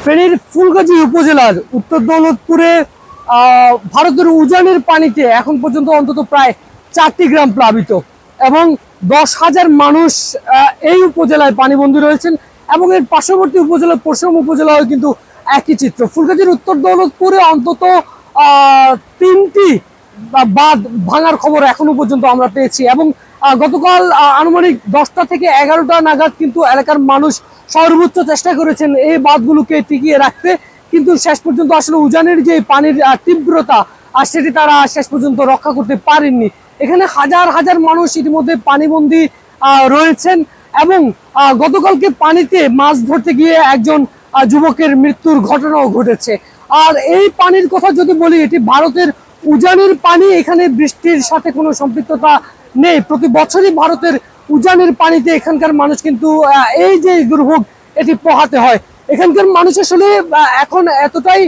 ফেনীর ফুলগাজী উপজেলার উত্তর দৌলতপুরে ভারতের উজানের পানিতে এখন পর্যন্ত অন্তত প্রায় 4টি গ্রাম প্লাবিত এবং 10,000 মানুষ এই উপজেলায় পানিবন্দী রয়েছেন এবং এর পার্শ্ববর্তী উপজেলা পরশুরাম উপজেলায় কিন্তু একই চিত্র। ফুলগাজীর উত্তর দৌলতপুরে অন্তত 3টি বাঁধ ভাঙার খবর এখনো পর্যন্ত আমরা পেয়েছি এবং গতকাল আনুমানিক 10টা থেকে 11টা নাগাদ কিন্তু এলাকার মানুষ সর্বোচ্চ চেষ্টা করেছেন এই বাঁধগুলোকে টিকিয়ে রাখতে, কিন্তু শেষ পর্যন্ত আসলে উজানের যে পানির তীব্রতা সেটি তারা শেষ পর্যন্ত রক্ষা করতে পারেননি। এখানে হাজার হাজার মানুষ ইতিমধ্যে পানিবন্দী রয়েছেন এবং গতকালকে পানিতে মাছ ধরতে গিয়ে একজন যুবকের মৃত্যুর ঘটনাও ঘটেছে। আর এই পানির কথা যদি বলি, এটি ভারতের উজানের পানি, এখানে বৃষ্টির সাথে কোনো সম্পৃক্ততা নেই। প্রতি বছরই ভারতের উজানের পানিতে এখানকার মানুষ কিন্তু এই যে দুর্ভোগ এটি পোহাতে হয়। এখানকার মানুষ আসলে এখন এতটাই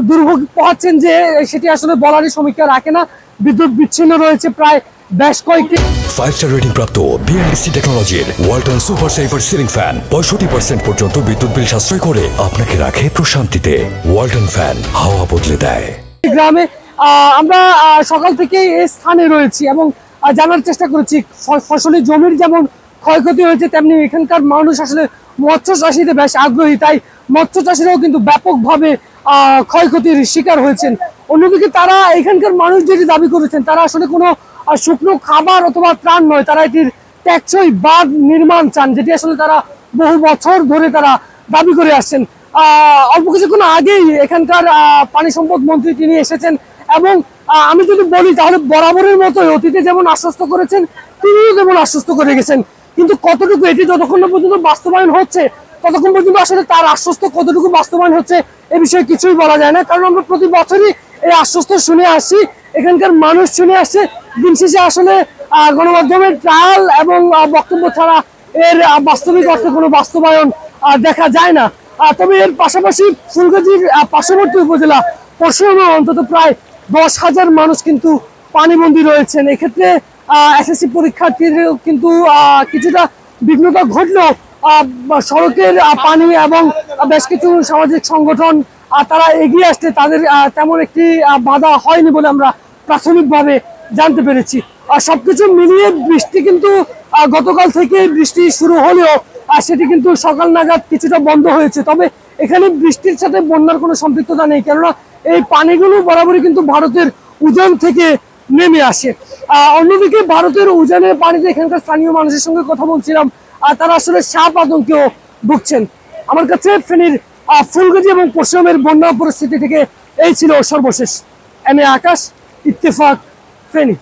দুর্ভোগ পোহাচ্ছেন যে সেটি আসলে বলারই সমীক্ষা রাখে না। বিদ্যুৎ বিচ্ছিন্ন রয়েছে প্রায় বেশ কয়েকটি। 5-স্টার রেটিং প্রাপ্ত বিএলডিসি টেকনোলজির Walton super saver ceiling fan 65% পর্যন্ত বিদ্যুৎ বিল সাশ্রয় করে আপনাকে রাখে প্রশান্তিতে। ওয়ালটন ফ্যান হাওয়া বদলে দেয়। গ্রামে আমরা সকাল থেকে এই স্থানে রয়েছি এবং জানার চেষ্টা করেছি ফসলি জমির যেমন ক্ষয়ক্ষতি হয়েছে তেমনি এখানকার মানুষ আসলে মৎস্য চাষিতে বেশ আগ্রহী, তাই মৎস্য চাষিরাও কিন্তু ব্যাপকভাবে ক্ষয়ক্ষতির শিকার হয়েছেন। অন্যদিকে তারা এখানকার মানুষ যেটি দাবি করেছেন, তারা আসলে কোনো শুকনো খাবার অথবা ত্রাণ নয়, তারা এটির টেকসই বাঁধ নির্মাণ চান, যেটি আসলে তারা বহু বছর ধরে তারা দাবি করে আসছেন। অল্প কিছুক্ষণ আগেই এখানকার পানি সম্পদ মন্ত্রী তিনি এসেছেন এবং আমি যদি বলি তাহলে বরাবরের মতোই অতীতে যেমন আশ্বস্ত করেছেন তিনিও যেমন আশ্বস্ত করে গেছেন, কিন্তু কতটুকু এটি যতক্ষণ না পর্যন্ত বাস্তবায়ন হচ্ছে ততক্ষণ পর্যন্ত আসলে তার আশ্বস্ত কতটুকু বাস্তবায়ন হচ্ছে এ বিষয়ে কিছুই বলা যায় না। কারণ আমরা প্রতি বছরই এই আশ্বস্ত শুনে আসছি, এখানকার মানুষ শুনে আসছে। দিন শেষে আসলে গণমাধ্যমের ট্রায়াল এবং বক্তব্য ছাড়া এর বাস্তবিক অর্থে কোনো বাস্তবায়ন দেখা যায় না। তবে এর পাশাপাশি ফুলগাজীর পার্শ্ববর্তী উপজেলা পরশুরামে অন্তত প্রায় 10,000 মানুষ কিন্তু পানিবন্দী রয়েছেন। এক্ষেত্রে এসএসসি পরীক্ষার্থীর কিন্তু কিছুটা বিঘ্নতা ঘটলেও সড়কের পানি এবং বেশ কিছু সামাজিক সংগঠন তারা এগিয়ে আসতে তাদের তেমন একটি বাধা হয়নি বলে আমরা প্রাথমিকভাবে জানতে পেরেছি। সবকিছু মিলিয়ে বৃষ্টি কিন্তু গতকাল থেকে বৃষ্টি শুরু হলেও সেটি কিন্তু সকাল নাগাদ কিছুটা বন্ধ হয়েছে। তবে এখানে বৃষ্টির সাথে বন্যার কোনো সম্পৃক্ততা নেই, কেননা এই পানিগুলো বরাবরই কিন্তু ভারতের উজান থেকে নেমে আসে। অন্যদিকে ভারতের উজানের পানিতে এখানকার স্থানীয় মানুষের সঙ্গে কথা বলছিলাম, তারা আসলে সাপ আতঙ্কেও ভুগছেন। আমার কাছে ফেনীর ফুলগাজী এবং পরশুরামের বন্যা পরিস্থিতি থেকে এই ছিল সর্বশেষ। M A Akash, Ittefaq, Feni.